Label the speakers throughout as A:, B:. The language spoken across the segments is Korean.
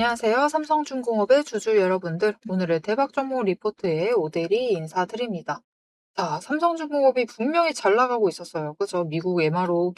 A: 안녕하세요. 삼성중공업의 주주 여러분들. 오늘의 대박 종목 리포트에 오대리 인사드립니다. 자, 삼성중공업이 분명히 잘 나가고 있었어요. 그죠? 미국 MRO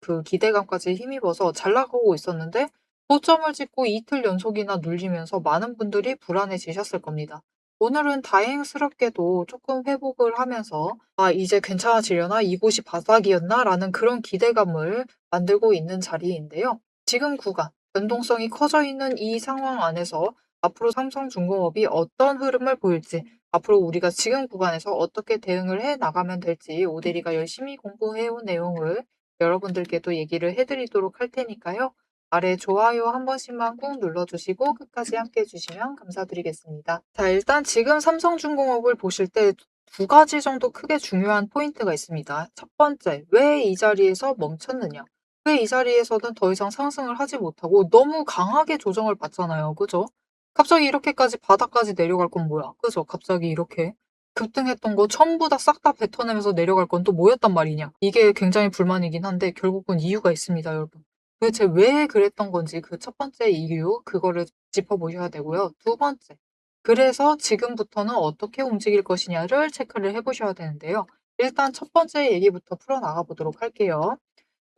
A: 그 기대감까지 힘입어서 잘 나가고 있었는데 고점을 찍고 이틀 연속이나 눌리면서 많은 분들이 불안해지셨을 겁니다. 오늘은 다행스럽게도 조금 회복을 하면서 이제 괜찮아지려나? 이곳이 바닥이었나? 라는 그런 기대감을 만들고 있는 자리인데요. 지금 구간, 변동성이 커져 있는 이 상황 안에서 앞으로 삼성중공업이 어떤 흐름을 보일지, 앞으로 우리가 지금 구간에서 어떻게 대응을 해 나가면 될지 오대리가 열심히 공부해온 내용을 여러분들께도 얘기를 해드리도록 할 테니까요. 아래 좋아요 한 번씩만 꾹 눌러주시고 끝까지 함께 해주시면 감사드리겠습니다. 자, 일단 지금 삼성중공업을 보실 때 두 가지 정도 크게 중요한 포인트가 있습니다. 첫 번째, 왜 이 자리에서 멈췄느냐? 왜 이 자리에서는 더 이상 상승을 하지 못하고 너무 강하게 조정을 받잖아요. 그죠? 갑자기 이렇게까지 바닥까지 내려갈 건 뭐야? 그죠? 갑자기 이렇게 급등했던 거 전부 다 싹 다 뱉어내면서 내려갈 건 또 뭐였단 말이냐? 이게 굉장히 불만이긴 한데 결국은 이유가 있습니다, 여러분. 도대체 왜 그랬던 건지 그 첫 번째 이유, 그거를 짚어보셔야 되고요. 두 번째, 그래서 지금부터는 어떻게 움직일 것이냐를 체크를 해보셔야 되는데요. 일단 첫 번째 얘기부터 풀어나가 보도록 할게요.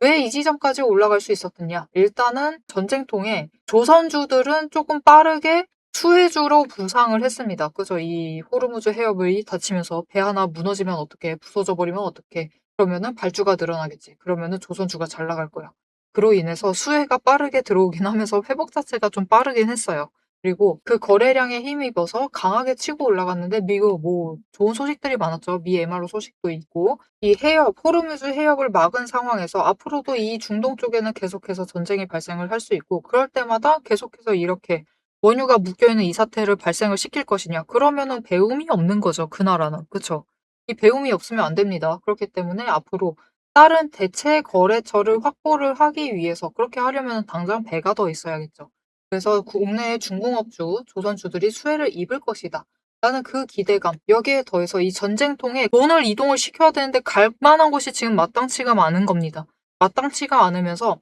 A: 왜 이 지점까지 올라갈 수 있었느냐? 일단은 전쟁통에 조선주들은 조금 빠르게 수혜주로 부상을 했습니다. 그죠? 이 호르무즈 해협이 닫히면서 배 하나 무너지면 어떡해? 부서져 버리면 어떡해? 그러면은 발주가 늘어나겠지. 그러면은 조선주가 잘 나갈 거야. 그로 인해서 수혜가 빠르게 들어오긴 하면서 회복 자체가 좀 빠르긴 했어요. 그리고 그 거래량에 힘입어서 강하게 치고 올라갔는데 미국 뭐 좋은 소식들이 많았죠. 미 MRO 소식도 있고 이 해협, 호르무즈 해협을 막은 상황에서 앞으로도 이 중동 쪽에는 계속해서 전쟁이 발생을 할 수 있고 그럴 때마다 계속해서 이렇게 원유가 묶여있는 이 사태를 발생을 시킬 것이냐. 그러면은 배움이 없는 거죠. 그 나라는. 그쵸? 이 배움이 없으면 안 됩니다. 그렇기 때문에 앞으로 다른 대체 거래처를 확보를 하기 위해서 그렇게 하려면 당장 배가 더 있어야겠죠. 그래서 국내의 중공업주, 조선주들이 수혜를 입을 것이다. 라는 그 기대감, 여기에 더해서 이 전쟁통에 돈을 이동을 시켜야 되는데 갈 만한 곳이 지금 마땅치가 않은 겁니다. 마땅치가 않으면서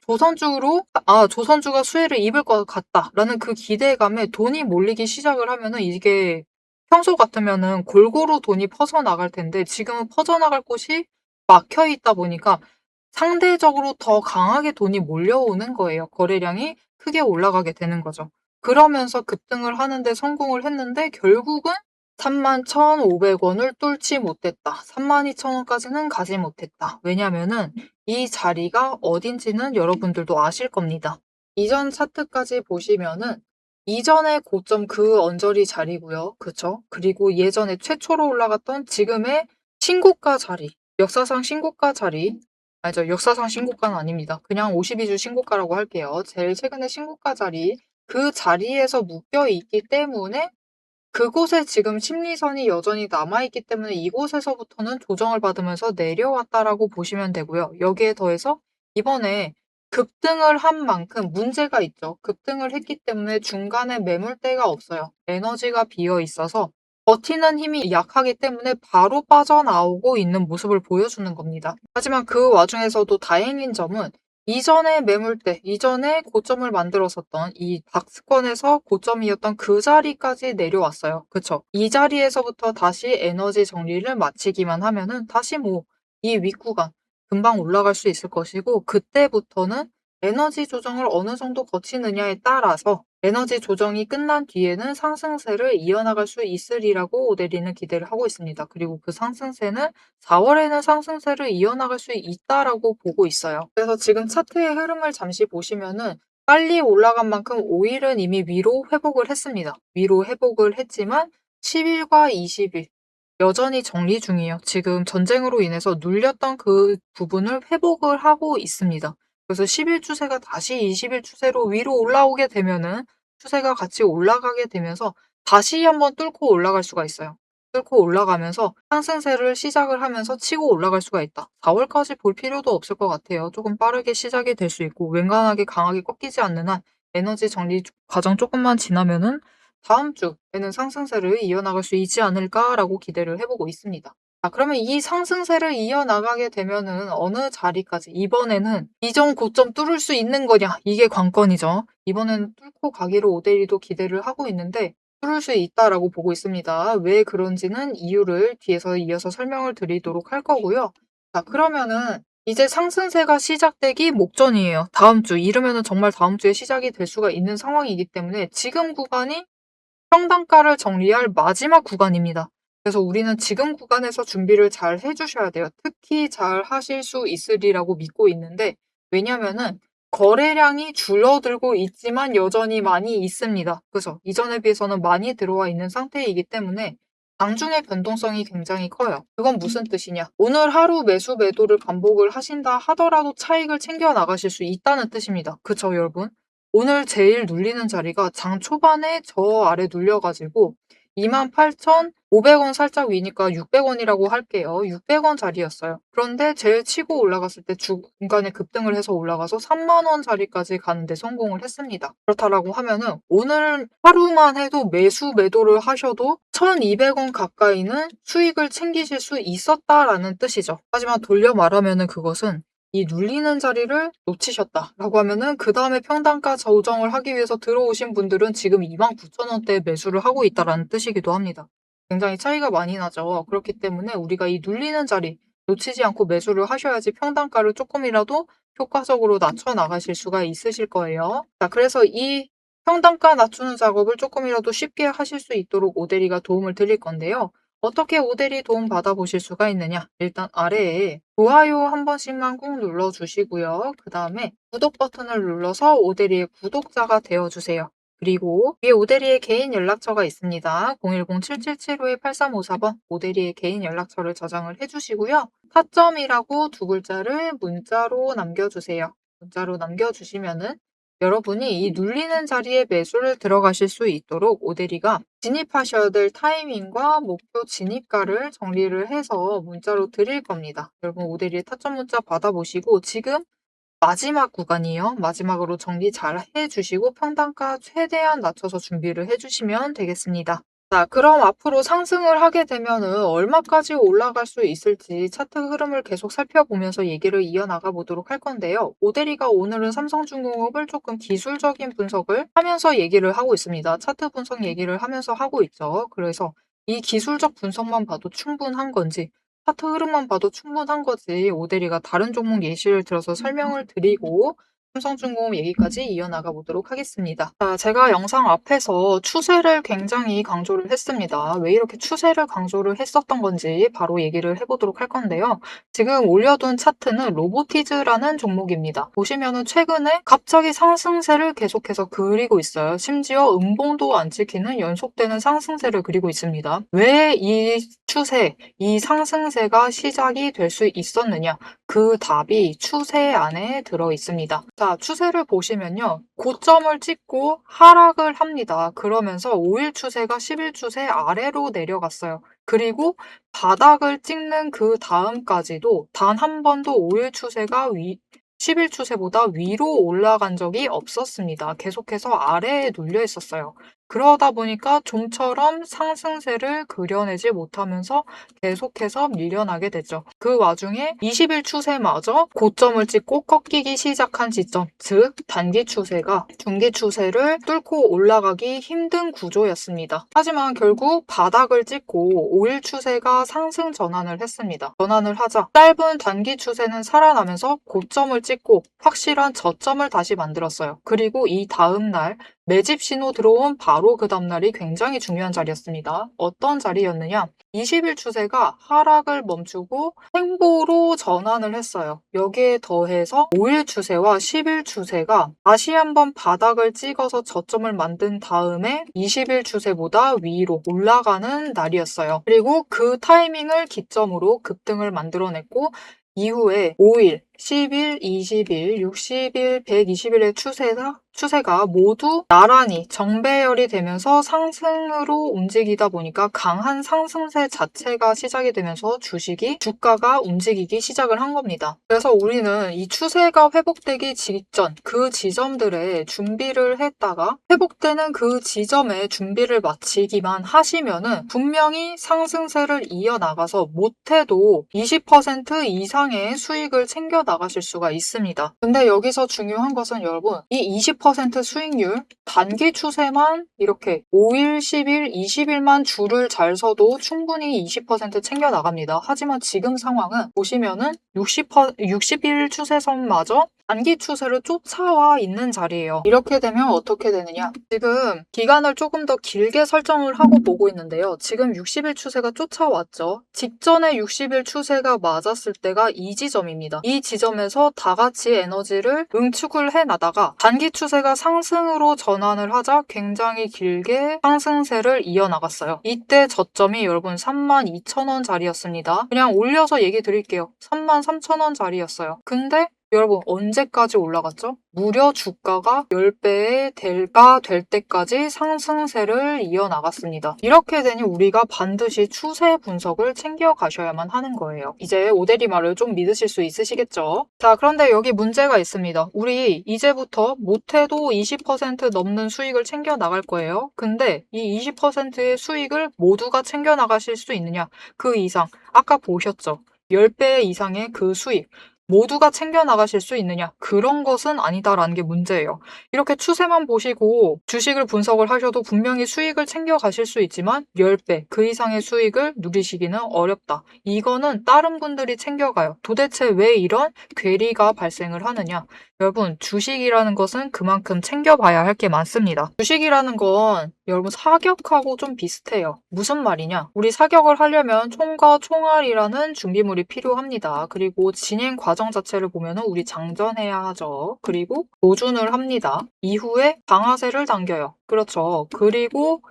A: 조선주가 수혜를 입을 것 같다라는 그 기대감에 돈이 몰리기 시작을 하면은 이게 평소 같으면은 골고루 돈이 퍼져나갈 텐데 지금은 퍼져나갈 곳이 막혀 있다 보니까 상대적으로 더 강하게 돈이 몰려오는 거예요. 거래량이 크게 올라가게 되는 거죠. 그러면서 급등을 하는데 성공을 했는데 결국은 31,500원을 뚫지 못했다. 32,000원까지는 가지 못했다. 왜냐면은 이 자리가 어딘지는 여러분들도 아실 겁니다. 이전 차트까지 보시면은 이전의 고점 그 언저리 자리고요. 그쵸? 그리고 예전에 최초로 올라갔던 지금의 신고가 자리, 역사상 신고가 자리, 아니죠. 역사상 신고가는 아닙니다. 그냥 52주 신고가라고 할게요. 제일 최근에 신고가 자리, 그 자리에서 묶여 있기 때문에 그곳에 지금 심리선이 여전히 남아있기 때문에 이곳에서부터는 조정을 받으면서 내려왔다라고 보시면 되고요. 여기에 더해서 이번에 급등을 한 만큼 문제가 있죠. 급등을 했기 때문에 중간에 매물대가 없어요. 에너지가 비어 있어서 버티는 힘이 약하기 때문에 바로 빠져나오고 있는 모습을 보여주는 겁니다. 하지만 그 와중에서도 다행인 점은 이전에 매물대, 이전에 고점을 만들었었던 이 박스권에서 고점이었던 그 자리까지 내려왔어요. 그쵸? 이 자리에서부터 다시 에너지 정리를 마치기만 하면은 다시 뭐 이 윗구간 금방 올라갈 수 있을 것이고 그때부터는 에너지 조정을 어느 정도 거치느냐에 따라서 에너지 조정이 끝난 뒤에는 상승세를 이어나갈 수 있으리라고 오데리는 기대를 하고 있습니다. 그리고 그 상승세는 4월에는 상승세를 이어나갈 수 있다라고 보고 있어요. 그래서 지금 차트의 흐름을 잠시 보시면은 빨리 올라간 만큼 5일은 이미 위로 회복을 했습니다. 위로 회복을 했지만 10일과 20일 여전히 정리 중이에요. 지금 전쟁으로 인해서 눌렸던 그 부분을 회복을 하고 있습니다. 그래서 10일 추세가 다시 20일 추세로 위로 올라오게 되면은 추세가 같이 올라가게 되면서 다시 한번 뚫고 올라갈 수가 있어요. 뚫고 올라가면서 상승세를 시작을 하면서 치고 올라갈 수가 있다. 4월까지 볼 필요도 없을 것 같아요. 조금 빠르게 시작이 될 수 있고 완강하게 강하게 꺾이지 않는 한 에너지 정리 과정 조금만 지나면은 다음 주에는 상승세를 이어나갈 수 있지 않을까라고 기대를 해보고 있습니다. 그러면 이 상승세를 이어나가게 되면은 어느 자리까지 이번에는 이전 고점 뚫을 수 있는 거냐 이게 관건이죠. 이번에는 뚫고 가기로 오데이도 기대를 하고 있는데 뚫을 수 있다라고 보고 있습니다. 왜 그런지는 이유를 뒤에서 이어서 설명을 드리도록 할 거고요. 그러면은 이제 상승세가 시작되기 목전이에요. 다음 주 이르면은 정말 다음 주에 시작이 될 수가 있는 상황이기 때문에 지금 구간이 평단가를 정리할 마지막 구간입니다. 그래서 우리는 지금 구간에서 준비를 잘 해주셔야 돼요. 특히 잘 하실 수 있으리라고 믿고 있는데 왜냐면은 거래량이 줄어들고 있지만 여전히 많이 있습니다. 그래서 이전에 비해서는 많이 들어와 있는 상태이기 때문에 장중의 변동성이 굉장히 커요. 그건 무슨 뜻이냐? 오늘 하루 매수 매도를 반복을 하신다 하더라도 차익을 챙겨 나가실 수 있다는 뜻입니다. 그쵸, 여러분? 오늘 제일 눌리는 자리가 장 초반에 저 아래 눌려가지고 28,500원 살짝 위니까 600원이라고 할게요. 600원 자리였어요. 그런데 제일 치고 올라갔을 때 중간에 급등을 해서 올라가서 3만 원 자리까지 가는데 성공을 했습니다. 그렇다라고 하면은 오늘 하루만 해도 매수 매도를 하셔도 1,200원 가까이는 수익을 챙기실 수 있었다라는 뜻이죠. 하지만 돌려 말하면은 그것은 이 눌리는 자리를 놓치셨다라고 하면은 그 다음에 평단가 조정을 하기 위해서 들어오신 분들은 지금 29,000원대에 매수를 하고 있다라는 뜻이기도 합니다. 굉장히 차이가 많이 나죠. 그렇기 때문에 우리가 이 눌리는 자리 놓치지 않고 매수를 하셔야지 평단가를 조금이라도 효과적으로 낮춰 나가실 수가 있으실 거예요. 그래서 이 평단가 낮추는 작업을 조금이라도 쉽게 하실 수 있도록 오데리가 도움을 드릴 건데요. 어떻게 오데리 도움 받아보실 수가 있느냐? 일단 아래에 좋아요 한 번씩만 꾹 눌러주시고요. 그 다음에 구독 버튼을 눌러서 오데리의 구독자가 되어주세요. 그리고 위에 오데리의 개인 연락처가 있습니다. 010-7775-8354번 오데리의 개인 연락처를 저장을 해주시고요. 타점이라고 두 글자를 문자로 남겨주세요. 문자로 남겨주시면은 여러분이 이 눌리는 자리에 매수를 들어가실 수 있도록 오데리가 진입하셔야 될 타이밍과 목표 진입가를 정리를 해서 문자로 드릴 겁니다. 여러분 오데리의 타점 문자 받아보시고 지금 마지막 구간이에요. 마지막으로 정리 잘 해주시고 평단가 최대한 낮춰서 준비를 해주시면 되겠습니다. 그럼 앞으로 상승을 하게 되면은 얼마까지 올라갈 수 있을지 차트 흐름을 계속 살펴보면서 얘기를 이어나가 보도록 할 건데요. 오데리가 오늘은 삼성중공업을 조금 기술적인 분석을 하면서 얘기를 하고 있습니다. 차트 분석 얘기를 하면서 하고 있죠. 그래서 이 기술적 분석만 봐도 충분한 건지 차트 흐름만 봐도 충분한 거지 오데리가 다른 종목 예시를 들어서 설명을 드리고 삼성중공업 얘기까지 이어나가 보도록 하겠습니다. 제가 영상 앞에서 추세를 굉장히 강조를 했습니다. 왜 이렇게 추세를 강조를 했었던 건지 바로 얘기를 해보도록 할 건데요. 지금 올려둔 차트는 로보티즈라는 종목입니다. 보시면은 최근에 갑자기 상승세를 계속해서 그리고 있어요. 심지어 음봉도 안 찍히는 연속되는 상승세를 그리고 있습니다. 왜 이 추세, 이 상승세가 시작이 될 수 있었느냐? 그 답이 추세 안에 들어 있습니다. 추세를 보시면요. 고점을 찍고 하락을 합니다. 그러면서 5일 추세가 10일 추세 아래로 내려갔어요. 그리고 바닥을 찍는 그 다음까지도 단 한 번도 5일 추세가 10일 추세보다 위로 올라간 적이 없었습니다. 계속해서 아래에 눌려 있었어요. 그러다 보니까 좀처럼 상승세를 그려내지 못하면서 계속해서 밀려나게 됐죠. 그 와중에 20일 추세마저 고점을 찍고 꺾이기 시작한 지점, 즉 단기 추세가 중기 추세를 뚫고 올라가기 힘든 구조였습니다. 하지만 결국 바닥을 찍고 5일 추세가 상승 전환을 했습니다. 전환을 하자 짧은 단기 추세는 살아나면서 고점을 찍고 확실한 저점을 다시 만들었어요. 그리고 이 다음 날 매집 신호 들어온 바로 그 다음날이 굉장히 중요한 자리였습니다. 어떤 자리였느냐? 20일 추세가 하락을 멈추고 횡보로 전환을 했어요. 여기에 더해서 5일 추세와 10일 추세가 다시 한번 바닥을 찍어서 저점을 만든 다음에 20일 추세보다 위로 올라가는 날이었어요. 그리고 그 타이밍을 기점으로 급등을 만들어냈고 이후에 5일, 10일, 20일, 60일, 120일의 추세가 모두 나란히 정배열이 되면서 상승으로 움직이다 보니까 강한 상승세 자체가 시작이 되면서 주가가 움직이기 시작을 한 겁니다. 그래서 우리는 이 추세가 회복되기 직전 그 지점들에 준비를 했다가 회복되는 그 지점에 준비를 마치기만 하시면은 분명히 상승세를 이어나가서 못해도 20% 이상의 수익을 챙겨 나가실 수가 있습니다. 근데 여기서 중요한 것은 여러분, 이 20% 수익률 단기 추세만 이렇게 5일, 10일, 20일만 줄을 잘 서도 충분히 20% 챙겨 나갑니다. 하지만 지금 상황은 보시면은 60일 추세선마저 단기 추세를 쫓아와 있는 자리예요. 이렇게 되면 어떻게 되느냐? 지금 기간을 조금 더 길게 설정을 하고 보고 있는데요. 지금 60일 추세가 쫓아왔죠. 직전에 60일 추세가 맞았을 때가 이 지점입니다. 이 지점에서 다 같이 에너지를 응축을 해나다가 단기 추세가 상승으로 전환을 하자 굉장히 길게 상승세를 이어나갔어요. 이때 저점이 여러분 32,000원 자리였습니다. 그냥 올려서 얘기 드릴게요. 33,000원 자리였어요. 근데 여러분 언제까지 올라갔죠? 무려 주가가 10배의 대가 될 때까지 상승세를 이어나갔습니다. 이렇게 되니 우리가 반드시 추세 분석을 챙겨 가셔야만 하는 거예요. 이제 오대리 말을 좀 믿으실 수 있으시겠죠? 자, 그런데 여기 문제가 있습니다. 우리 이제부터 못해도 20% 넘는 수익을 챙겨 나갈 거예요. 근데 이 20%의 수익을 모두가 챙겨 나가실 수 있느냐? 그 이상 아까 보셨죠? 10배 이상의 그 수익 모두가 챙겨 나가실 수 있느냐? 그런 것은 아니다라는 게 문제예요. 이렇게 추세만 보시고 주식을 분석을 하셔도 분명히 수익을 챙겨 가실 수 있지만 10배 그 이상의 수익을 누리시기는 어렵다. 이거는 다른 분들이 챙겨가요. 도대체 왜 이런 괴리가 발생을 하느냐? 여러분, 주식이라는 것은 그만큼 챙겨봐야 할 게 많습니다. 주식이라는 건 여러분 사격하고 좀 비슷해요. 무슨 말이냐? 우리 사격을 하려면 총과 총알이라는 준비물이 필요합니다. 그리고 진행 과정 자체를 보면은 우리 장전해야 하죠. 그리고 조준을 합니다. 이후에 방아쇠를 당겨요. 그렇죠. 그리고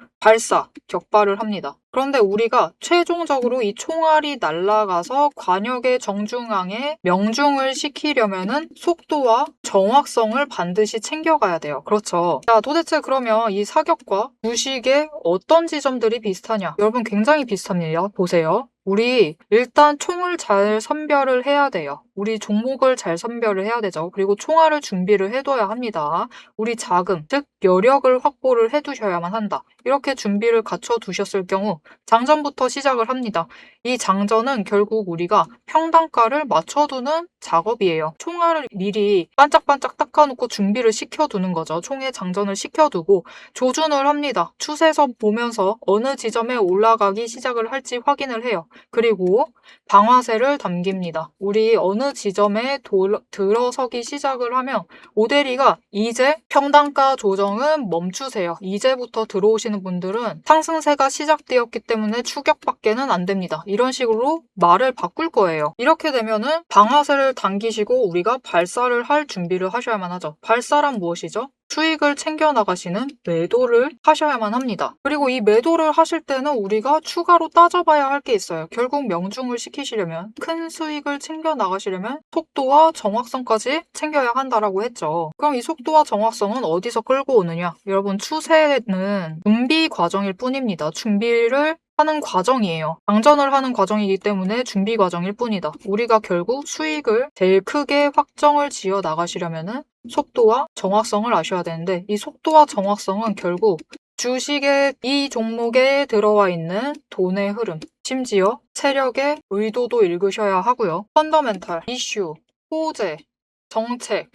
A: 격발을 합니다. 그런데 우리가 최종적으로 이 총알이 날아가서 관역의 정중앙에 명중을 시키려면은 속도와 정확성을 반드시 챙겨가야 돼요. 그렇죠. 자, 도대체 그러면 이 사격과 주식의 어떤 지점들이 비슷하냐? 여러분 굉장히 비슷합니다. 보세요. 우리 일단 총을 잘 선별을 해야 돼요. 우리 종목을 잘 선별을 해야 되죠. 그리고 총알을 준비를 해둬야 합니다. 우리 자금, 즉 여력을 확보를 해두셔야만 한다. 이렇게 준비를 갖춰두셨을 경우 장전부터 시작을 합니다. 이 장전은 결국 우리가 평단가를 맞춰두는 작업이에요. 총알을 미리 반짝반짝 닦아놓고 준비를 시켜두는 거죠. 총에 장전을 시켜두고 조준을 합니다. 추세선 보면서 어느 지점에 올라가기 시작을 할지 확인을 해요. 그리고 방아쇠를 당깁니다. 우리 어느 지점에 들어서기 시작을 하면 오대리가 이제 평단가 조정은 멈추세요. 이제부터 들어오시는 분들은 상승세가 시작되었기 때문에 추격밖에는 안 됩니다. 이런 식으로 말을 바꿀 거예요. 이렇게 되면은 방아쇠를 당기시고 우리가 발사를 할 준비를 하셔야만 하죠. 발사란 무엇이죠? 수익을 챙겨 나가시는 매도를 하셔야만 합니다. 그리고 이 매도를 하실 때는 우리가 추가로 따져봐야 할 게 있어요. 결국 명중을 시키시려면 큰 수익을 챙겨 나가시려면 속도와 정확성까지 챙겨야 한다라고 했죠. 그럼 이 속도와 정확성은 어디서 끌고 오느냐? 여러분 추세는 준비 과정일 뿐입니다. 준비를 하는 과정이에요. 장전을 하는 과정이기 때문에 준비 과정일 뿐이다. 우리가 결국 수익을 제일 크게 확정을 지어 나가시려면은 속도와 정확성을 아셔야 되는데 이 속도와 정확성은 결국 주식의 이 종목에 들어와 있는 돈의 흐름, 심지어 세력의 의도도 읽으셔야 하고요. 펀더멘탈, 이슈, 호재, 정책,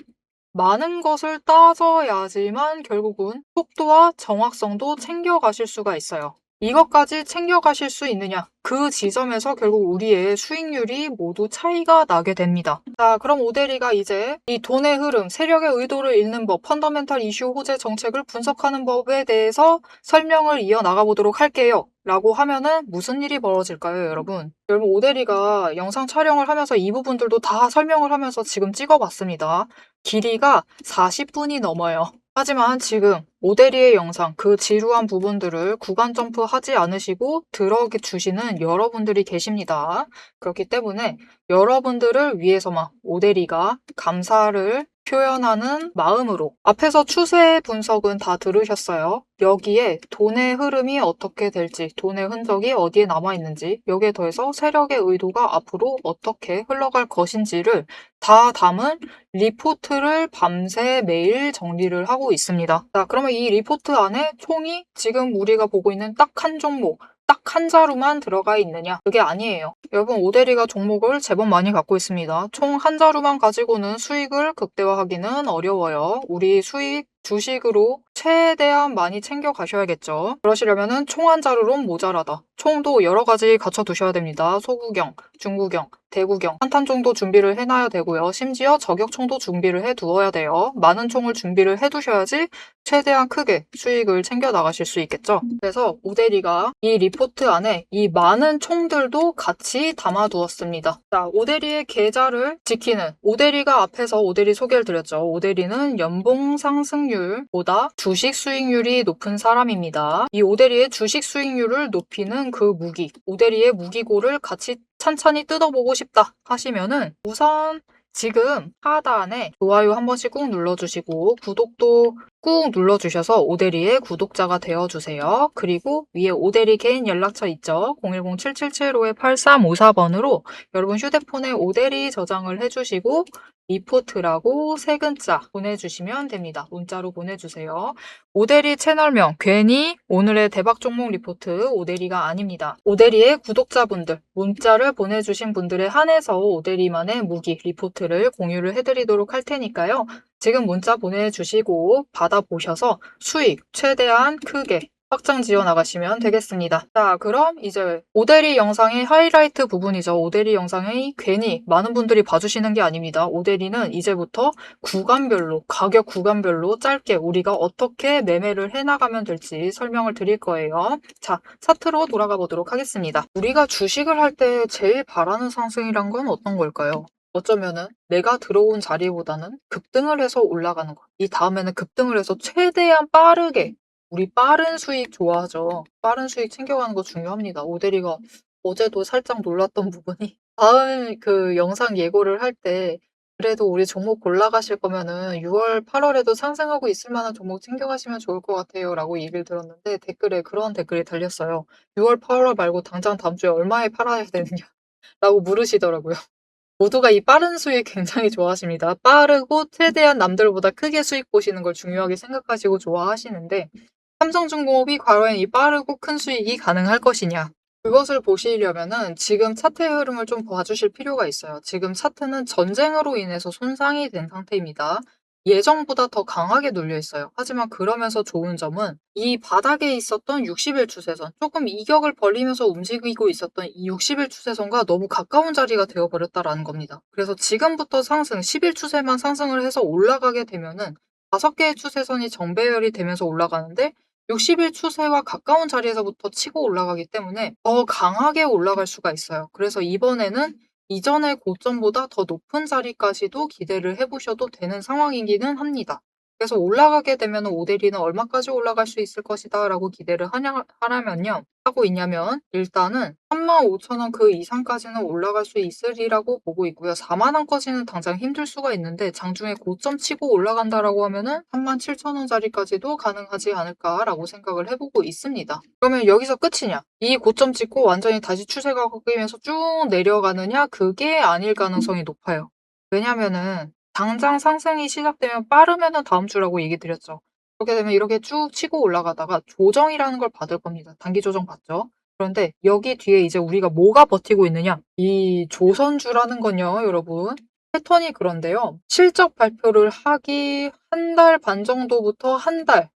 A: 많은 것을 따져야지만 결국은 속도와 정확성도 챙겨가실 수가 있어요. 이것까지 챙겨가실 수 있느냐? 그 지점에서 결국 우리의 수익률이 모두 차이가 나게 됩니다. 자, 그럼 오대리가 이제 이 돈의 흐름, 세력의 의도를 읽는 법, 펀더멘탈 이슈 호재 정책을 분석하는 법에 대해서 설명을 이어나가 보도록 할게요. 라고 하면은 무슨 일이 벌어질까요, 여러분? 여러분, 오대리가 영상 촬영을 하면서 이 부분들도 다 설명을 하면서 지금 찍어봤습니다. 길이가 40분이 넘어요. 하지만 지금 오데리의 영상 그 지루한 부분들을 구간 점프하지 않으시고 들어주시는 여러분들이 계십니다. 그렇기 때문에 여러분들을 위해서만 오데리가 감사를 표현하는 마음으로 앞에서 추세 분석은 다 들으셨어요. 여기에 돈의 흐름이 어떻게 될지, 돈의 흔적이 어디에 남아있는지, 여기에 더해서 세력의 의도가 앞으로 어떻게 흘러갈 것인지를 다 담은 리포트를 밤새 매일 정리를 하고 있습니다. 자, 그러면 이 리포트 안에 총이 지금 우리가 보고 있는 딱 한 종목, 딱 한 자루만 들어가 있느냐? 그게 아니에요. 여러분, 오데리가 종목을 제법 많이 갖고 있습니다. 총 한 자루만 가지고는 수익을 극대화하기는 어려워요. 우리 수익 주식으로 최대한 많이 챙겨 가셔야겠죠. 그러시려면은 총 한 자루론 모자라다. 총도 여러 가지 갖춰 두셔야 됩니다. 소구경, 중구경, 대구경, 한탄 정도 준비를 해놔야 되고요. 심지어 저격총도 준비를 해 두어야 돼요. 많은 총을 준비를 해 두셔야지 최대한 크게 수익을 챙겨 나가실 수 있겠죠. 그래서 오데리가 이 리포트 안에 이 많은 총들도 같이 담아 두었습니다. 자, 오데리의 계좌를 지키는 오데리가 앞에서 오데리 소개를 드렸죠. 오데리는 연봉 상승률보다 주식 수익률이 높은 사람입니다. 이 오데리의 주식 수익률을 높이는 그 무기, 오데리의 무기고를 같이 찬찬히 뜯어보고 싶다 하시면은 우선 지금 하단에 좋아요 한 번씩 꾹 눌러주시고 구독도 꾹 눌러주셔서 오데리의 구독자가 되어주세요. 그리고 위에 오데리 개인 연락처 있죠? 010-7775-8354번으로 여러분 휴대폰에 오데리 저장을 해주시고 리포트라고 세 글자 보내주시면 됩니다. 문자로 보내주세요. 오데리 채널명 괜히 오늘의 대박 종목 리포트 오데리가 아닙니다. 오데리의 구독자분들 문자를 보내주신 분들에 한해서 오데리만의 무기 리포트를 공유를 해드리도록 할 테니까요. 지금 문자 보내주시고 받아보셔서 수익 최대한 크게 확장 지어 나가시면 되겠습니다. 자, 그럼 이제 오데리 영상의 하이라이트 부분이죠. 오데리 영상이 괜히 많은 분들이 봐주시는 게 아닙니다. 오데리는 이제부터 구간별로, 가격 구간별로 짧게 우리가 어떻게 매매를 해나가면 될지 설명을 드릴 거예요. 자, 차트로 돌아가 보도록 하겠습니다. 우리가 주식을 할 때 제일 바라는 상승이란 건 어떤 걸까요? 어쩌면은 내가 들어온 자리보다는 급등을 해서 올라가는 것. 이 다음에는 급등을 해서 최대한 빠르게 우리 빠른 수익 좋아하죠. 빠른 수익 챙겨가는 거 중요합니다. 오데리가 어제도 살짝 놀랐던 부분이 다음 그 영상 예고를 할 때 그래도 우리 종목 골라가실 거면은 6월, 8월에도 상승하고 있을 만한 종목 챙겨가시면 좋을 것 같아요. 라고 얘기를 들었는데 댓글에 그런 댓글이 달렸어요. 6월, 8월 말고 당장 다음 주에 얼마에 팔아야 되느냐 라고 물으시더라고요. 모두가 이 빠른 수익 굉장히 좋아하십니다. 빠르고 최대한 남들보다 크게 수익 보시는 걸 중요하게 생각하시고 좋아하시는데 삼성중공업이 과연 이 빠르고 큰 수익이 가능할 것이냐? 그것을 보시려면은 지금 차트의 흐름을 좀 봐주실 필요가 있어요. 지금 차트는 전쟁으로 인해서 손상이 된 상태입니다. 예정보다 더 강하게 눌려 있어요. 하지만 그러면서 좋은 점은 이 바닥에 있었던 60일 추세선, 조금 이격을 벌리면서 움직이고 있었던 이 60일 추세선과 너무 가까운 자리가 되어버렸다라는 겁니다. 그래서 지금부터 상승, 10일 추세만 상승을 해서 올라가게 되면은 5개의 추세선이 정배열이 되면서 올라가는데 60일 추세와 가까운 자리에서부터 치고 올라가기 때문에 더 강하게 올라갈 수가 있어요. 그래서 이번에는 이전의 고점보다 더 높은 자리까지도 기대를 해보셔도 되는 상황이기는 합니다. 그래서 올라가게 되면 오데리는 얼마까지 올라갈 수 있을 것이다 라고 기대를 하고 있냐면 일단은 35,000원 그 이상까지는 올라갈 수 있으리라고 보고 있고요. 40,000원까지는 당장 힘들 수가 있는데 장중에 고점 치고 올라간다라고 하면은 37,000원짜리까지도 가능하지 않을까라고 생각을 해보고 있습니다. 그러면 여기서 끝이냐? 이 고점 찍고 완전히 다시 추세가 꺾이면서 쭉 내려가느냐? 그게 아닐 가능성이 높아요. 왜냐면은 당장 상승이 시작되면 빠르면은 다음 주라고 얘기 드렸죠. 그렇게 되면 이렇게 쭉 치고 올라가다가 조정이라는 걸 받을 겁니다. 단기 조정 받죠. 그런데 여기 뒤에 이제 우리가 뭐가 버티고 있느냐? 이 조선주라는 건요, 여러분. 패턴이 그런데요. 실적 발표를 하기 한 달 반 정도부터 한 달.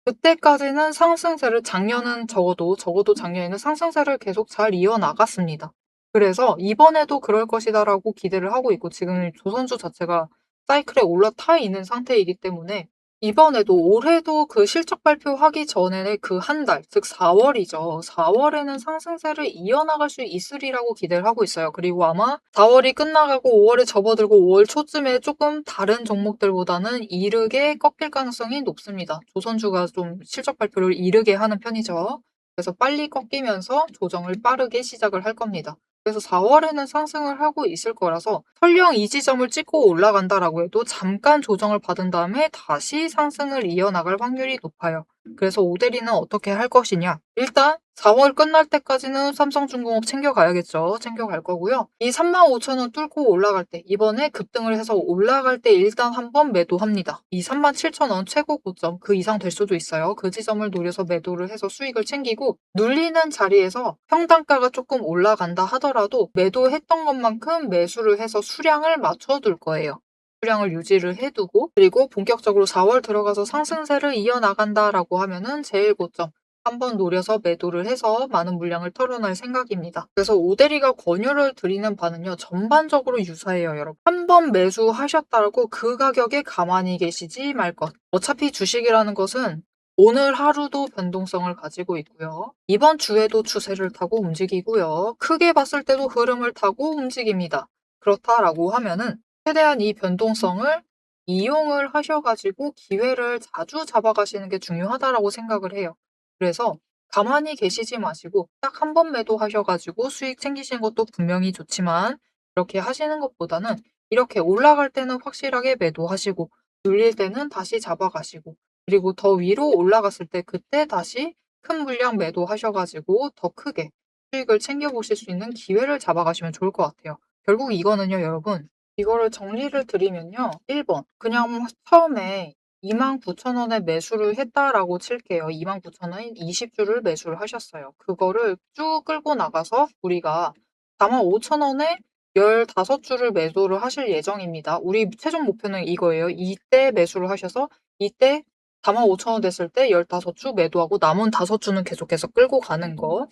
A: 그때까지는 상승세를 작년은 적어도 작년에는 상승세를 계속 잘 이어나갔습니다. 그래서 이번에도 그럴 것이다라고 기대를 하고 있고 지금 조선주 자체가 사이클에 올라타 있는 상태이기 때문에 이번에도 올해도 그 실적 발표하기 전에 그 한 달, 즉 4월이죠. 4월에는 상승세를 이어나갈 수 있으리라고 기대를 하고 있어요. 그리고 아마 4월이 끝나가고 5월에 접어들고 5월 초쯤에 조금 다른 종목들보다는 이르게 꺾일 가능성이 높습니다. 조선주가 좀 실적 발표를 이르게 하는 편이죠. 그래서 빨리 꺾이면서 조정을 빠르게 시작을 할 겁니다. 그래서 4월에는 상승을 하고 있을 거라서 설령 이 지점을 찍고 올라간다라고 해도 잠깐 조정을 받은 다음에 다시 상승을 이어나갈 확률이 높아요. 그래서 오대리는 어떻게 할 것이냐? 일단 4월 끝날 때까지는 삼성중공업 챙겨가야겠죠. 챙겨갈 거고요. 이 35,000원 뚫고 올라갈 때, 이번에 급등을 해서 올라갈 때 일단 한번 매도합니다. 이 37,000원 최고 고점, 그 이상 될 수도 있어요. 그 지점을 노려서 매도를 해서 수익을 챙기고, 눌리는 자리에서 평단가가 조금 올라간다 하더라도 매도했던 것만큼 매수를 해서 수량을 맞춰둘 거예요. 수량을 유지를 해두고, 그리고 본격적으로 4월 들어가서 상승세를 이어나간다라고 하면은 제일 고점 한번 노려서 매도를 해서 많은 물량을 털어낼 생각입니다. 그래서 오대리가 권유를 드리는 바는요, 전반적으로 유사해요, 여러분. 한번 매수하셨다고 그 가격에 가만히 계시지 말 것. 어차피 주식이라는 것은 오늘 하루도 변동성을 가지고 있고요. 이번 주에도 추세를 타고 움직이고요. 크게 봤을 때도 흐름을 타고 움직입니다. 그렇다라고 하면은 최대한 이 변동성을 이용을 하셔가지고 기회를 자주 잡아가시는 게 중요하다라고 생각을 해요. 그래서 가만히 계시지 마시고 딱 한 번 매도하셔가지고 수익 챙기시는 것도 분명히 좋지만 이렇게 하시는 것보다는 이렇게 올라갈 때는 확실하게 매도하시고 눌릴 때는 다시 잡아가시고 그리고 더 위로 올라갔을 때 그때 다시 큰 물량 매도하셔가지고 더 크게 수익을 챙겨보실 수 있는 기회를 잡아가시면 좋을 것 같아요. 결국 이거는요, 여러분. 이거를 정리를 드리면요. 1번. 그냥 처음에 29,000원에 매수를 했다라고 칠게요. 29,000원 20주를 매수를 하셨어요. 그거를 쭉 끌고 나가서 우리가 45,000원에 15주를 매도를 하실 예정입니다. 우리 최종 목표는 이거예요. 이때 매수를 하셔서 이때 45,000원 됐을 때 15주 매도하고 남은 5주는 계속해서 끌고 가는 거.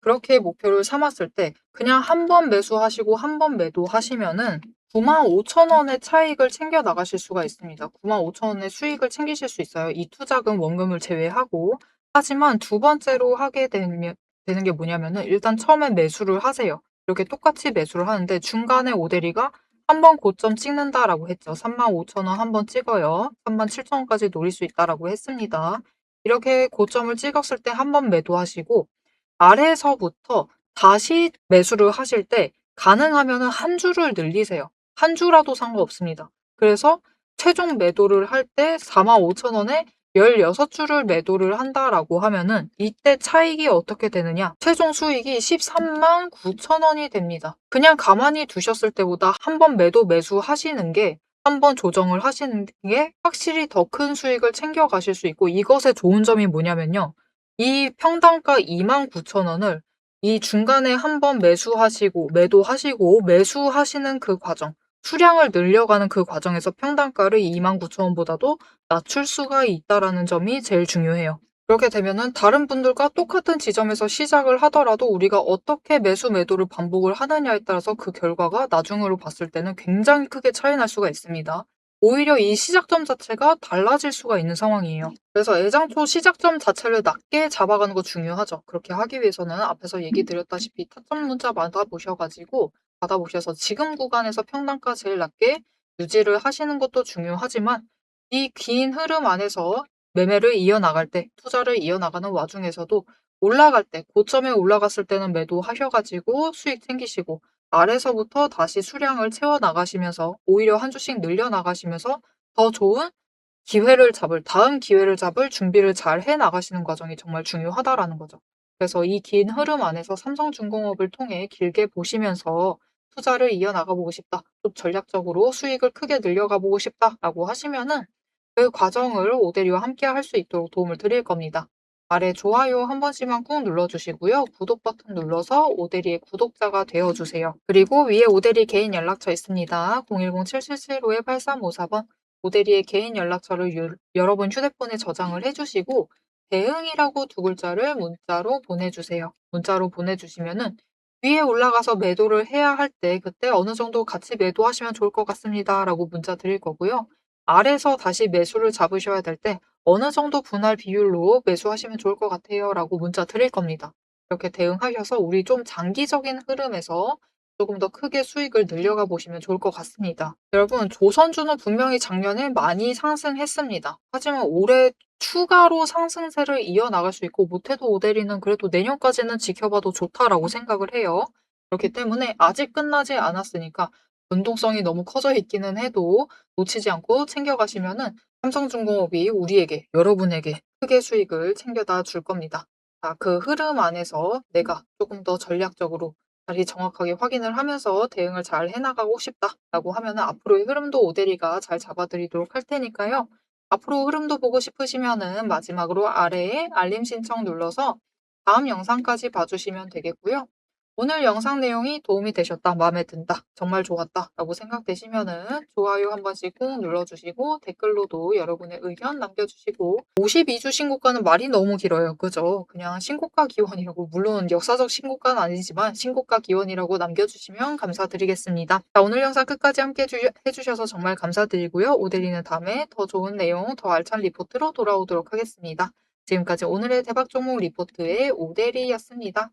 A: 그렇게 목표를 삼았을 때 그냥 한 번 매수하시고 한 번 매도하시면은 95,000원의 차익을 챙겨 나가실 수가 있습니다. 95,000원의 수익을 챙기실 수 있어요. 이 투자금 원금을 제외하고. 하지만 두 번째로 하게 되는 게 뭐냐면은 일단 처음에 매수를 하세요. 이렇게 똑같이 매수를 하는데 중간에 오대리가 한 번 고점 찍는다라고 했죠. 35,000원 한 번 찍어요. 37,000원까지 노릴 수 있다라고 했습니다. 이렇게 고점을 찍었을 때 한 번 매도하시고 아래서부터 다시 매수를 하실 때 가능하면은 한 주를 늘리세요. 한 주라도 상관없습니다. 그래서 최종 매도를 할 때 45,000원에 16주를 매도를 한다라고 하면은 이때 차익이 어떻게 되느냐? 최종 수익이 139,000원이 됩니다. 그냥 가만히 두셨을 때보다 한 번 매도 매수하시는 게 한 번 조정을 하시는 게 확실히 더 큰 수익을 챙겨 가실 수 있고 이것의 좋은 점이 뭐냐면요. 이 평단가 29,000원을 이 중간에 한 번 매수하시고 매도하시고 매수하시는 그 과정, 수량을 늘려가는 그 과정에서 평단가를 29,000원보다도 낮출 수가 있다라는 점이 제일 중요해요. 그렇게 되면은 다른 분들과 똑같은 지점에서 시작을 하더라도 우리가 어떻게 매수 매도를 반복을 하느냐에 따라서 그 결과가 나중으로 봤을 때는 굉장히 크게 차이 날 수가 있습니다. 오히려 이 시작점 자체가 달라질 수가 있는 상황이에요. 그래서 애당초 시작점 자체를 낮게 잡아가는 거 중요하죠. 그렇게 하기 위해서는 앞에서 얘기 드렸다시피 타점 문자 받아보셔서 지금 구간에서 평단가 제일 낮게 유지를 하시는 것도 중요하지만 이 긴 흐름 안에서 매매를 이어나갈 때, 투자를 이어나가는 와중에서도 올라갈 때, 고점에 올라갔을 때는 매도하셔가지고 수익 챙기시고 아래서부터 다시 수량을 채워 나가시면서 오히려 한 주씩 늘려 나가시면서 더 좋은 다음 기회를 잡을 준비를 잘 해 나가시는 과정이 정말 중요하다라는 거죠. 그래서 이 긴 흐름 안에서 삼성중공업을 통해 길게 보시면서 투자를 이어나가 보고 싶다. 좀 전략적으로 수익을 크게 늘려가 보고 싶다라고 하시면은 그 과정을 오대리와 함께 할 수 있도록 도움을 드릴 겁니다. 아래 좋아요 한 번씩만 꾹 눌러주시고요. 구독 버튼 눌러서 오대리의 구독자가 되어주세요. 그리고 위에 오대리 개인 연락처 있습니다. 010-7775-8354번 오대리의 개인 연락처를 여러분 휴대폰에 저장을 해주시고 대응이라고 두 글자를 문자로 보내주세요. 문자로 보내주시면은 위에 올라가서 매도를 해야 할 때 그때 어느 정도 같이 매도하시면 좋을 것 같습니다. 라고 문자 드릴 거고요. 아래서 다시 매수를 잡으셔야 될 때 어느 정도 분할 비율로 매수하시면 좋을 것 같아요. 라고 문자 드릴 겁니다. 이렇게 대응하셔서 우리 좀 장기적인 흐름에서 조금 더 크게 수익을 늘려가 보시면 좋을 것 같습니다. 여러분, 조선주는 분명히 작년에 많이 상승했습니다. 하지만 올해 추가로 상승세를 이어나갈 수 있고 못해도 오데리는 그래도 내년까지는 지켜봐도 좋다라고 생각을 해요. 그렇기 때문에 아직 끝나지 않았으니까 변동성이 너무 커져 있기는 해도 놓치지 않고 챙겨가시면은 삼성중공업이 우리에게, 여러분에게 크게 수익을 챙겨다 줄 겁니다. 자, 그 흐름 안에서 내가 조금 더 전략적으로 자리 정확하게 확인을 하면서 대응을 잘 해나가고 싶다라고 하면은 앞으로의 흐름도 오데리가 잘 잡아드리도록 할 테니까요. 앞으로 흐름도 보고 싶으시면은 마지막으로 아래에 알림 신청 눌러서 다음 영상까지 봐주시면 되겠고요. 오늘 영상 내용이 도움이 되셨다, 마음에 든다, 정말 좋았다 라고 생각되시면은 좋아요 한 번씩 꾹 눌러주시고 댓글로도 여러분의 의견 남겨주시고 52주 신고가는 말이 너무 길어요. 그죠? 그냥 신고가 기원이라고, 물론 역사적 신고가는 아니지만 신고가 기원이라고 남겨주시면 감사드리겠습니다. 자, 오늘 영상 끝까지 함께 해주셔서 정말 감사드리고요. 오데리는 다음에 더 좋은 내용, 더 알찬 리포트로 돌아오도록 하겠습니다. 지금까지 오늘의 대박 종목 리포트의 오데리였습니다.